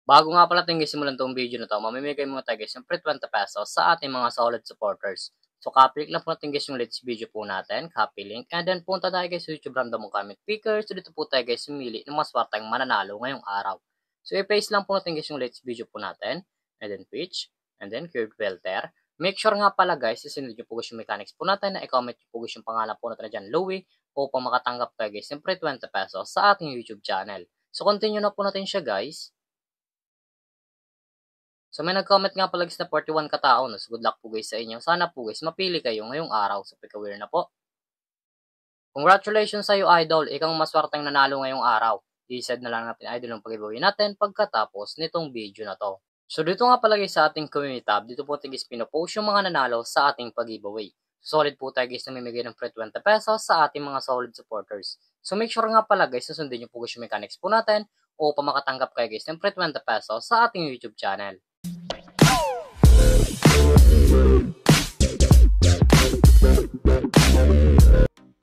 Bago nga pala tayo simulan tong video na to, mamimigay muna tayo guys ng free 20 pesos sa ating mga solid supporters. So copy link lang po natin guys yung latest video po natin, copy link, and then punta tayo guys sa YouTube random comment picker. So dito po tayo guys sumili ng mas swarteng mananalo ngayong araw. So i-paste lang po natin guys yung latest video po natin, and then pitch, and then curve filter. Make sure nga pala guys, isunod nyo po guys yung mechanics po natin, na i-comment nyo po guys yung pangalan po natin na dyan, Louie, upang makatanggap tayo guys ng free 20 pesos sa ating YouTube channel. So continue na po natin siya guys. So may nag-comment nga pala guys na 41 katao. So good luck po guys sa inyo. Sana po guys mapili kayo ngayong araw. So pika-winner na po. Congratulations sa iyo idol. Ikaw ang maswerteng nanalo ngayong araw. I-set na lang natin idol ang pag-giveaway natin pagkatapos nitong video na to. So dito nga pala guys sa ating community tab. Dito po tayo guys pinopost yung mga nanalo sa ating pag-giveaway. So solid po tayo guys na mamimigay ng free 20 pesos sa ating mga solid supporters. So make sure nga pala guys na sundin nyo po guys yung mechanics po natin upang makatanggap kayo guys ng free 20 pesos sa ating YouTube channel.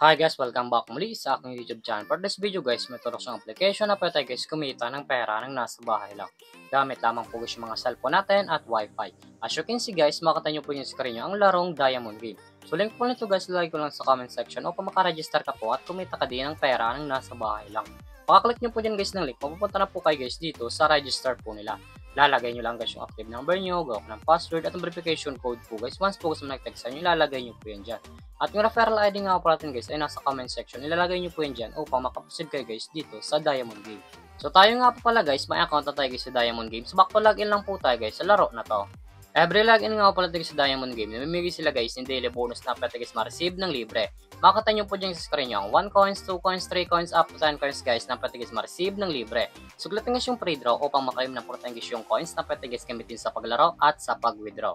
Hi guys, welcome back muli sa aking YouTube channel. For this video guys, may turo sa application na pwede guys kumita ng pera ng nasa bahay lang. Gamit lamang po guys yung mga cellphone natin at wifi. As you can see guys, makita nyo po yung screen nyo ang larong Diamond Game. So link po nito guys, lagay ko lang sa comment section upang makaregister ka po at kumita ka din ng pera ng nasa bahay lang. Pakaklik nyo po dyan guys ng link, mapupunta na po kayo guys dito sa register po nila. Lalagay nyo lang guys yung active number nyo, gawa ng password at ang verification code po guys. Once po guys mag-text nyo, ilalagay nyo po yan dyan. At yung referral ID nga po natin guys ay nasa comment section. Ilalagay nyo po yan dyan upang makaproceed kayo guys dito sa Diamond Game. So tayo nga po pala guys, may account na tayo guys sa Diamond Game. So back to login lang po tayo guys sa laro na to. Every login nga po pala tayo sa Diamond Game, namimigay sila guys ng daily bonus na pwede guys ma-receive ng libre. Makita nyo po dyan sa screen nyo ang 1 coins, 2 coins, 3 coins, up to 10 coins guys na pwede guys ma-receive ng libre. Suklatin guys yung free draw upang makaim ng portang guys yung coins na pwede guys gamitin sa paglaro at sa pag-withdraw.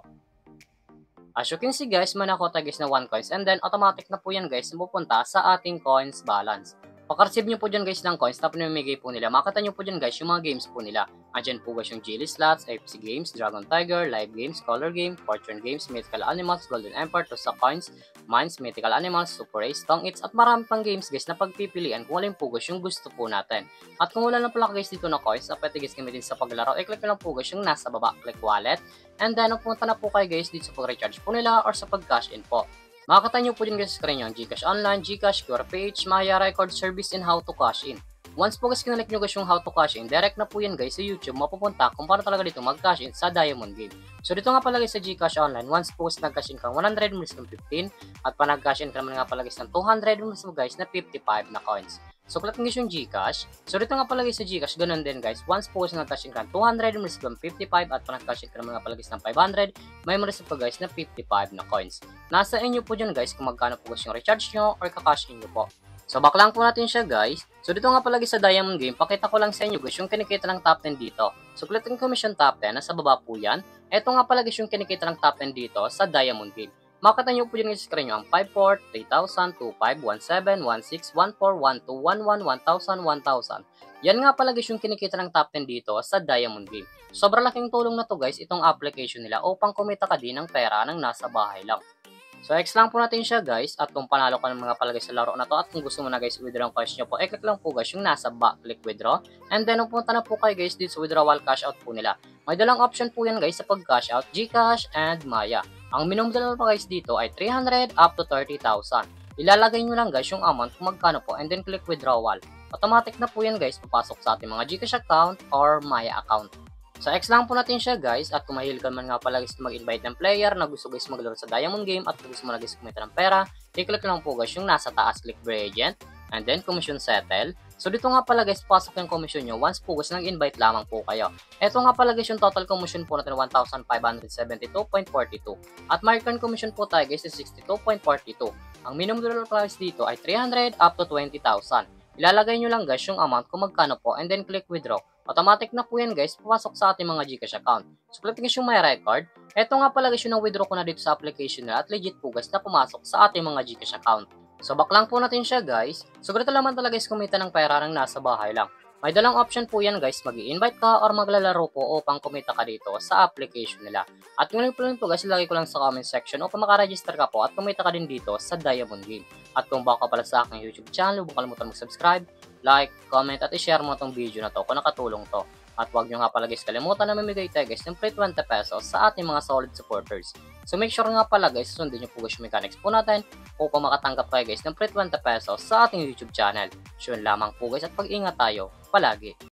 As you can see guys, may nakota guys na 1 coins and then automatic na po yan guys na pupunta sa ating coins balance. Pagka-receive nyo po dyan guys ng coins na pinamimigay po nila, makita nyo po dyan guys yung mga games po nila. Andyan po guys yung Jelly Slots, FC Games, Dragon Tiger, Live Games, Color Game, Fortune Games, Mythical Animals, Golden Empire, Tusa Coins, Mines, Mythical Animals, Super Race, Tong Its, at marami pang games guys na pagpipilian kung alin po guys yung gusto po natin. At kung wala lang pala guys dito na coins na pwede guys gamitin sa paglaro, i-click lang po guys yung nasa baba, click wallet, and then pumunta na po kayo guys dito sa pag-recharge po nila or sa pag-cash in po. Makakita nyo po din guys sa screen nyo ang Gcash Online, Gcash, QR Page, Maya Record Service, and How to Cash In. Once po guys kinalik nyo guys yung How to Cash In, direct na po yan guys sa YouTube, mapupunta kung paano talaga dito mag-cash in sa Diamond Game. So dito nga pala guys sa Gcash Online, once po guys nag-cash in ka 100 minus ng 15, at pa nag-cash in ka naman nga pala guys ng 200 minus guys na 55 na coins. So click nyo yung Gcash. So dito nga pala guys sa Gcash, ganun din guys. Once po guys nag-cash in ka 200 minus ng 55, at pa nag-cash in ka naman nga pala guys ng 500, may ma-receive pa guys na 55 na coins. Nasa inyo po dyan guys kung magkano po guys yung recharge nyo or kakash in nyo po. So back lang po natin siya guys. So dito nga pala guys sa Diamond Game, pakita ko lang sa inyo guys yung kinikita ng top 10 dito. So click nyo commission top 10, nasa baba po yan. Ito nga pala guys yung kinikita ng top 10 dito sa Diamond Game. Makita nyo po dyan guys sa screen nyo ang 54, 3,000, 25, 17, 16, 14, 12, 11, 1,000, 1,000. Yan nga pala guys yung kinikita ng top 10 dito sa Diamond Game. Sobrang laking tulong na to guys itong application nila upang kumita ka din ng pera ng nasa bahay lang. So X lang po natin siya guys, at kung panalo ka ng mga palagay sa laro na to at kung gusto mo na guys withdraw ang cash nyo po, click lang po guys yung nasa back, click withdraw, and then pupunta na po kayo guys dito sa withdrawal cash out po nila. May dalang option po yan guys sa pag cash out, Gcash and Maya. Ang minimum dalal pa guys dito ay 300 up to 30,000. Ilalagay nyo lang guys yung amount kung magkano po and then click withdrawal. Automatic na po yan guys papasok sa ating mga Gcash account or Maya account. So X lang po natin siya guys, at kung mahilig ka man nga pala guys mag-invite ng player na gusto guys maglaro sa Diamond Game at kung gusto mo na guys kumita ng pera, i-click lang po guys yung nasa taas, click Free Agent, and then Commission Settle. So dito nga pala guys, pasok yung commission nyo once po guys nag-invite lamang po kayo. Ito nga pala guys yung total commission po natin 1,572.42. At market commission po tayo guys is 62.42. Ang minimum dollar price dito ay 300 up to 20,000. Ilalagay nyo lang guys yung amount kung magkano po and then click withdraw. Automatic na po yan guys, papasok sa ating mga Gcash account. So click nyo yung My Record. Ito nga pala guys yung na-withdraw ko na dito sa application nila at legit po guys na pumasok sa ating mga Gcash account. So back lang po natin siya guys. So ganito naman talaga guys kumita ng pera ng nasa bahay lang. May dalang option po yan guys, mag-i-invite ka or maglalaro po upang kumita ka dito sa application nila. At yung link po guys, ilagay ko lang sa comment section upang makaregister ka po at kumita ka din dito sa Diamond Game. At kung bago ka pala sa aking YouTube channel, huwag kalimutan mag-subscribe, like, comment at i-share mo tong video na to kung nakatulong to. At huwag nyo nga pala guys kalimutan na mamigay tayo guys ng free 20 pesos sa ating mga solid supporters. So make sure nga pala guys sundin nyo po guys yung mechanics po natin upang makatanggap kayo guys ng free 20 pesos sa ating YouTube channel. So yun lamang po guys at pag-ingat tayo palagi.